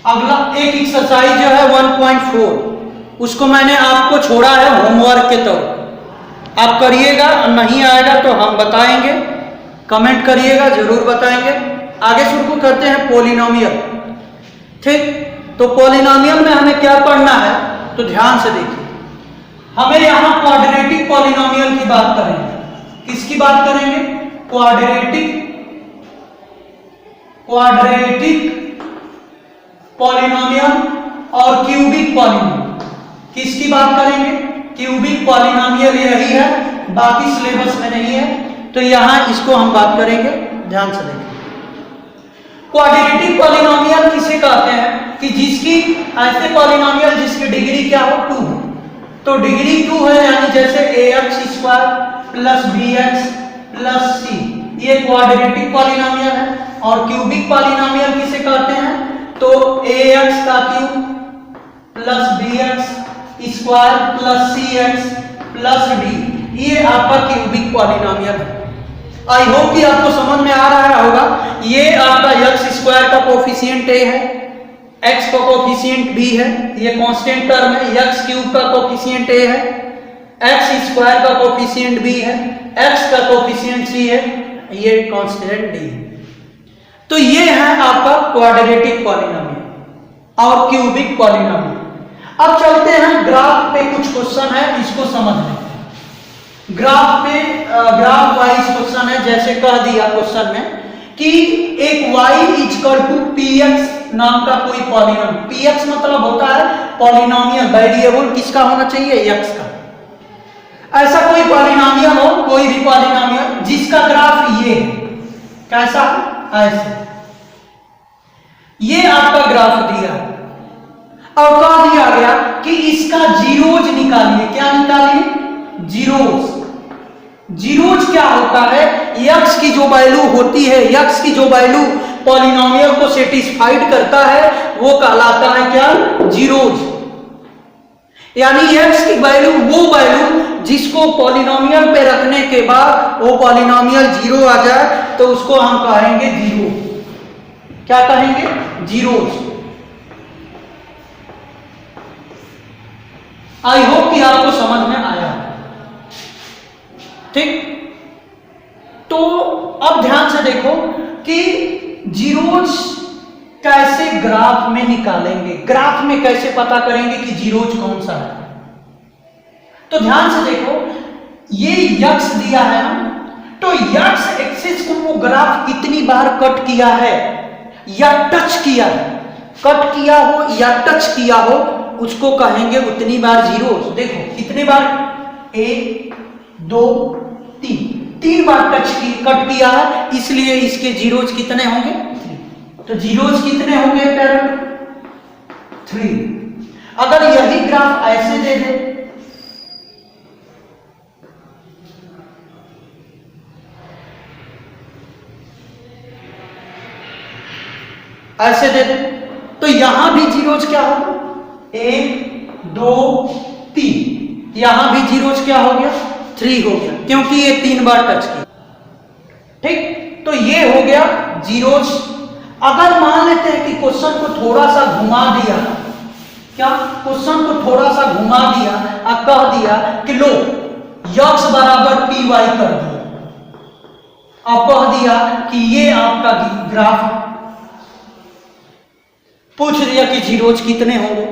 अगला एक एक्सरसाइज जो है 1.4, उसको मैंने आपको छोड़ा है होमवर्क के तौर, आप करिएगा, नहीं आएगा तो हम बताएंगे, कमेंट करिएगा, जरूर बताएंगे। आगे शुरू करते हैं पॉलिनोमियल। ठीक, तो पॉलिनोमियल में हमें क्या पढ़ना है, तो ध्यान से देखिए, हमें यहाँ क्वाड्रेटिक पॉलिनोमियल की बात करेंगे। किसकी बात करेंगे? क्वाड्रेटिक पॉलिनोमियल और क्यूबिक पॉलिनोमियल। किसकी बात करेंगे? क्यूबिक पॉलिनोमियल यही है, बाकी सिलेबस में नहीं है, तो यहां इसको हम बात करेंगे, ध्यान से देखें। क्वाड्रेटिक पॉलिनोमियल किसे कहते हैं कि जिसकी ऐसे पॉलिनोमियल जिसकी डिग्री क्या हो, 2 हो। तो डिग्री 2 है, यानी जैसे ax² plus bx plus c, ये क्वाड्रेटिक पॉलिनोमियल है। और क्यूबिक पॉलिनोमियल किसे कहते हैं? तो ax का cube plus bx square plus cx plus d, ये आपका क्यूबिक पॉलिनोमियल है। आई होप कि आपको समझ में आ रहा होगा। ये आपका x² का कोफिशिएंट a है, x का कोफिशिएंट b है, ये कांस्टेंट टर्म है। x³ का कोफिशिएंट a है, x² का कोफिशिएंट b है, x का कोफिशिएंट c है, ये कांस्टेंट d है। तो ये है आपका क्वाड्रेटिक पॉलिनोमियल और क्यूबिक पॉलिनोमियल। अब चलते हैं ग्राफ पे, कुछ क्वेश्चन है, इसको समझ लें। ग्राफ पे ग्राफ वाइज क्वेश्चन है, जैसे कह दिया क्वेश्चन में कि एक y = px नाम का कोई पॉलिनोमियल, px मतलब होता है पॉलिनोमियल, वेरिएबल किसका होना चाहिए? x का। ऐसा कोई पॉलिनोमियल हो, कोई भी पॉलिनोमियल जिसका ग्राफ ये है, कैसा? ऐसे, ये आपका ग्राफ दिया है और कह दिया गया कि इसका जीरोज निकालिए। क्या निकालिए? जीरोज। जीरोज क्या होता है? x की जो वैल्यू होती है, x की जो वैल्यू पॉलिनोमियल को सेटिस्फाइड करता है, वो कहलाता है क्या? जीरोज। यानी x की वैल्यू वो वैल्यू जिसको पॉलिनोमियल पे रखने के बाद वो पॉलिनोमियल जीरो आ जाए, तो उसको हम कहेंगे जीरो। क्या कहेंगे? जीरोज। आई होप कि आपको समझ में आया। ठीक, तो अब ध्यान से देखो कि जीरोज कैसे ग्राफ में निकालेंगे, ग्राफ में कैसे पता करेंगे कि जीरोज कौन सा है। तो ध्यान से देखो, ये x दिया है ना, तो x एक्सिस को वो ग्राफ कितनी बार कट किया है या टच किया है, कट किया हो या टच किया हो, उसको कहेंगे उतनी बार जीरोज। देखो कितने बार, 1 2 3 बार कट किया है, इसलिए इसके जीरोज कितने होंगे? 3। तो जीरोज कितने होंगे पैरेलल? 3। अगर यही ग्राफ ऐसे दे दे, ऐसे दे दे, तो यहां भी जीरोज क्या होगा? 1 2 3, यहां भी जीरोज क्या हो गया? 3 हो गया, क्योंकि ये 3 बार टच किया। ठीक, तो ये हो गया जीरोज। अगर मान लेते हैं कि क्वेश्चन को थोड़ा सा घुमा दिया, क्या? क्वेश्चन को थोड़ा सा घुमा दिया और कह दिया कि लो x बराबर py कर दिया, अब कह दिया कि ये आपका ग्राफ, पूछ दिया कि जीरोज कितने होंगे,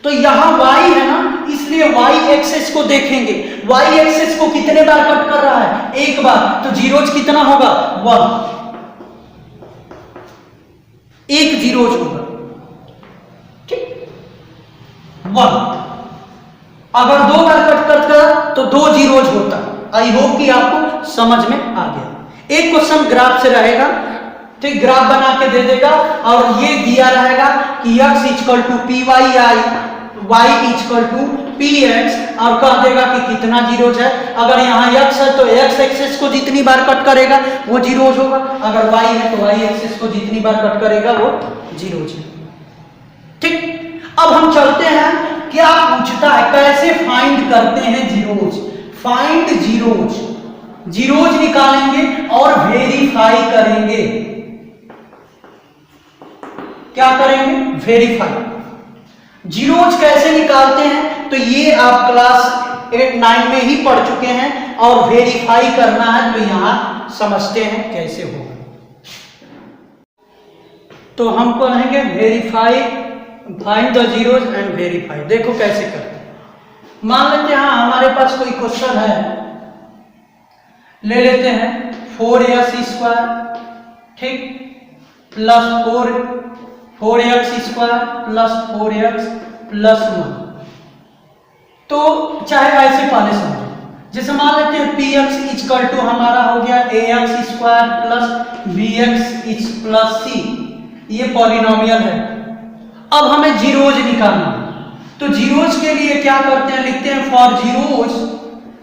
तो यहां y है ना, इसलिए y एक्सिस को देखेंगे, y एक्सिस को कितने बार कट कर रहा है? 1 बार, तो जीरोज कितना होगा? 1 जीरोज होगा। ठीक, 1। अगर 2 बार कट करता तो 2 जीरोज होता। आई होप कि आपको समझ में आ गया। एक क्वेश्चन ग्राफ से रहेगा, ठीक, ग्राफ बना के दे देगा और ये दिया रहेगा कि x = py, y = px, और कह देगा कि कितना जीरोज है। अगर यहाँ x है तो x एक्सिस को जितनी बार कट करेगा वो जीरोज होगा, अगर y है तो y एक्सिस को जितनी बार कट करेगा वो जीरोज है। ठीक, अब हम चलते हैं, क्या पूछता है, कैसे फाइंड करते हैं जीरोज। फाइंड जीरोज, जीरोज निकालेंगे और वेरीफाई करेंगे। क्या करेंगे, वेरीफाई। जीरोज कैसे निकालते हैं तो ये आप क्लास 8-9 में ही पढ़ चुके हैं, और वेरीफाई करना है तो यहां समझते हैं कैसे होगा। तो हम पढ़ेंगे verify, find the zeros and verify. देखो कैसे करते हैं। मान लेते हैं हमारे पास कोई क्वेश्चन है, ले लेते हैं 4s², ठीक, plus 4x² plus 4x plus 1। तो चाहे ऐसे पहले समझो, जैसे मान लेते हैं px = हमारा हो गया ax² plus bx plus c, ये पॉलिनोमियल है। अब हमें जीरोज निकालना है, तो जीरोज के लिए क्या करते हैं, लिखते हैं फॉर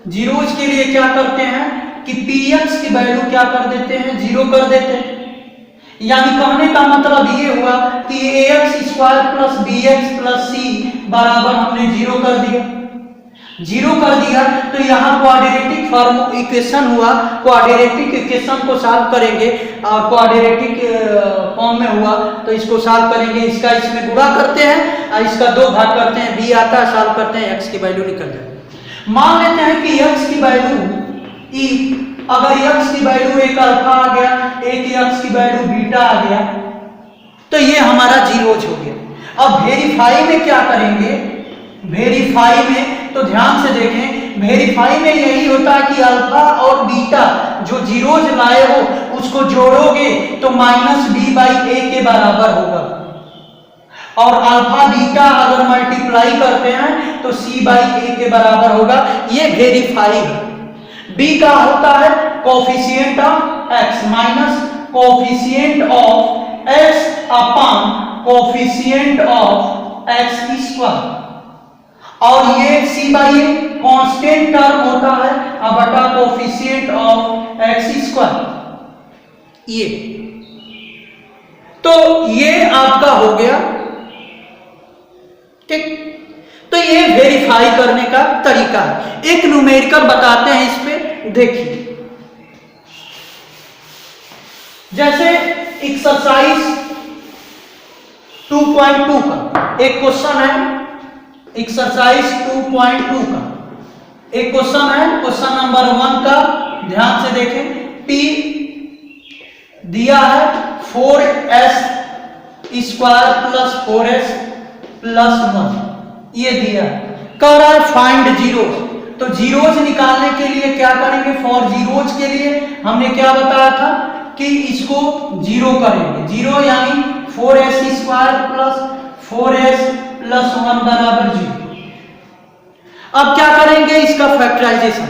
जीरोज के लिए क्या करते हैं कि px की वैल्यू क्या कर देते हैं, 0 कर देते हैं। यानी कहने का मतलब ये हुआ कि ax² plus bx plus c बराबर हमने 0 कर दिया। 0 कर दिया तो यहाँ क्वाड्रेटिक फॉर्म इक्वेशन हुआ, क्वाड्रेटिक इक्वेशन को सॉल्व करेंगे, और क्वाड्रेटिक फॉर्म में हुआ तो इसको सॉल्व करेंगे, इसका इसमें गुणा करते हैं और इसका 2 भाग करते हैं, b आता है, सॉल्व करते हैं, x की वैल्यू निकल जाए। मान लेते हैं कि x की वैल्यू अगर x की वैल्यू एक अल्फा आ गया, एक x की वैल्यू बीटा आ गया, तो ये हमारा जीरोज हो गया। अब वेरीफाई में क्या करेंगे, वेरीफाई में तो ध्यान से देखें, वेरीफाई में यही होता है कि अल्फा और बीटा जो जीरोज लाए हो उसको जोड़ोगे तो -b/a के बराबर होगा, और अल्फा बीटा अगर मल्टीप्लाई करते हैं तो c/a के बराबर होगा। ये वेरीफाई है। b का होता है coefficient of x minus coefficient of x upon coefficient of x², और ये c/a कांस्टेंट टर्म होता है बटा कोफिशिएंट ऑफ x²। ये तो ये आपका हो गया, ठीक। तो ये वेरीफाई करने का तरीका है। एक न्यूमेरिकल बताते हैं इस पे, देखिए। जैसे एक्सरसाइज 2.2 का एक क्वेश्चन है, एक्सरसाइज 2.2 का एक क्वेश्चन है, क्वेश्चन नंबर 1 का ध्यान से देखें। p दिया है 4s² प्लस 4s प्लस 1, ये दिया है। कह रहा है फाइंड जीरोज, तो जीरोज निकालने के लिए क्या करेंगे, फॉर जीरोज के लिए हमने क्या बताया था कि इसको 0 करेंगे। 0 यानी 4s² प्लस 4s प्लस 1 बराबर 0। अब क्या करेंगे, इसका फैक्टराइजेशन।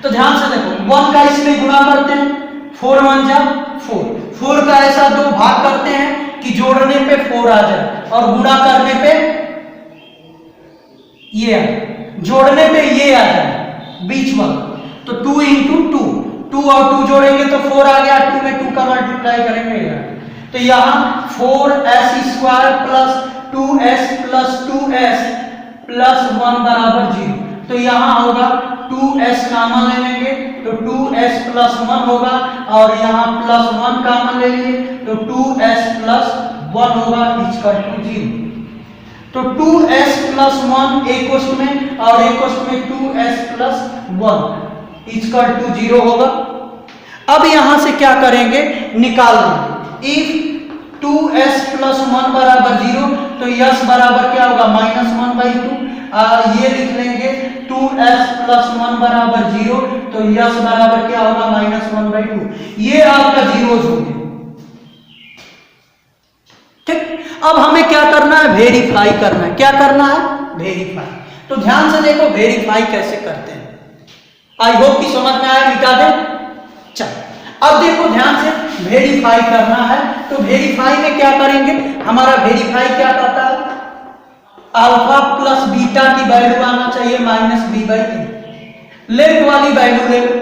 तो ध्यान से देखो, 1 का इसमें गुणा करते हैं, 4 1 जा 4, 4 का ऐसा 2 भाग करते हैं कि जोड़ने पे 4 आ जाए और गुणा करने पे ये आ जाए, जोड़ने पे ये आ जाए बीच वाला। तो 2 × 2, 2 और 2 जोड़ेंगे तो 4 आ गया, 2 में 2 का मल्टीप्लाई करेंगे, तो यहाँ 4s² plus 2s plus 2s plus 1 बराबर 0। तो यहाँ होगा 2s कॉमन ले लेंगे तो 2s प्लस 1 होगा, और यहाँ प्लस 1 कॉमन ले लिए तो 2s प्लस 1 होगा, इक्वल टू 0। तो 2s प्लस 1 एक क्वेश्चन में और एक क्वेश्चन में 2s प्लस 1 इक्वल टू 0 होगा। अब यहां से क्या करेंगे, निकाल लेंगे। इफ 2s प्लस 1 बराबर 0 तो s बराबर क्या होगा, -1/2। ये लिख लेंगे 2s प्लस 1 बराबर 0 तो s बराबर क्या होगा, -1/2। ये आपका जीरोज हो गया, ठीक। अब हमें क्या करना है, वेरीफाई करना है। क्या करना है, वेरीफाई। तो ध्यान से देखो वेरीफाई कैसे करते हैं, आई होप कि समझ में आया, मिटा दे। चल अब देखो ध्यान से, वेरीफाई करना है तो वेरीफाई में क्या करेंगे, हमारा वेरीफाई क्या करता है, अल्फा प्लस बीटा की वैल्यू आना चाहिए -b/a। लेफ्ट वाली वैल्यू ले लो,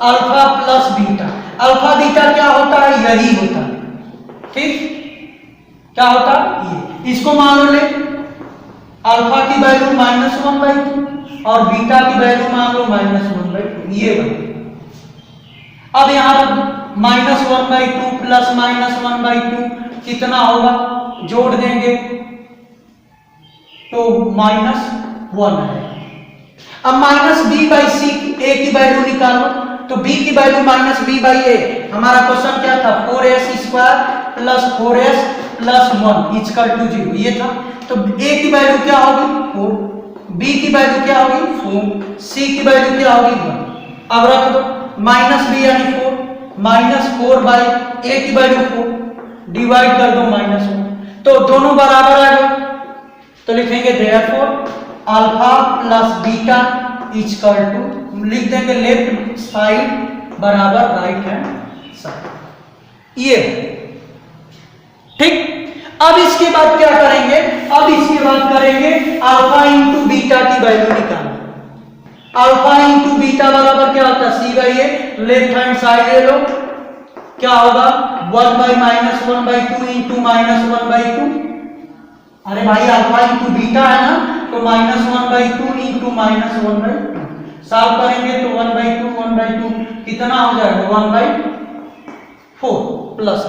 alpha plus beta. Alpha beta क्या होता है, यही होता है, ठीक। क्या होता है, ये। इसको मान लो ले, अल्फा की वैल्यू -1/2 और बीटा की वैल्यू मान लो -1/2, ये बन। अब यहाँ -1/2 प्लस -1/2 कितना होगा, जोड़ देंगे तो -1 है। अब -b/c a की वैल्यू निकालो, तो b की वैल्यू -b/a, हमारा क्वेश्चन क्या था 4s² + 4s + 1 = 0, ये था। तो a की वैल्यू क्या होगी 4, b की वैल्यू क्या होगी 4, c की वैल्यू क्या होगी 1। अब रख दो -b यानी 4, -4/a की वैल्यू 4, डिवाइड कर दो -1, तो दोनों बराबर आ गए। तो लिखेंगे therefore alpha plus beta equal to, लिख देंगे लेफ्ट साइड बराबर राइट हैंड साइड, ये ठीक। अब इसके बाद क्या करेंगे, अब इसके बाद करेंगे अल्फा इंटू बीटा की वैल्यू निकालना। अल्फा इंटू बीटा बराबर क्या होता है c/a, लेफ्ट हैंड साइड ले लो, क्या होगा 1/-1/2 इंटू -1/2। अरे भाई अल्फा इंटू बीटा है ना, तो -1/2 इंटू -1/2, सॉल्व करेंगे तो 1/2 कितना हो जाएगा 1/4 प्लस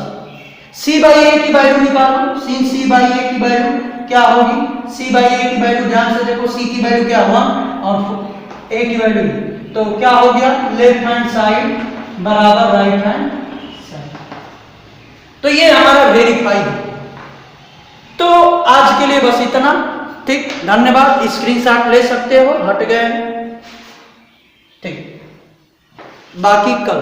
c/a की वैल्यू निकालो। c/a की वैल्यू क्या होगी, c/a की वैल्यू ध्यान से देखो, c की वैल्यू क्या 1 और a की वैल्यू, तो क्या हो गया लेफ्ट हैंड साइड बराबर राइट हैंड साइड, तो ये हमारा वेरीफाई है। तो आज के लिए बस इतना, ठीक, धन्यवाद। स्क्रीनशॉट ले सकते हो, हट गए, ठीक, बाकी कल।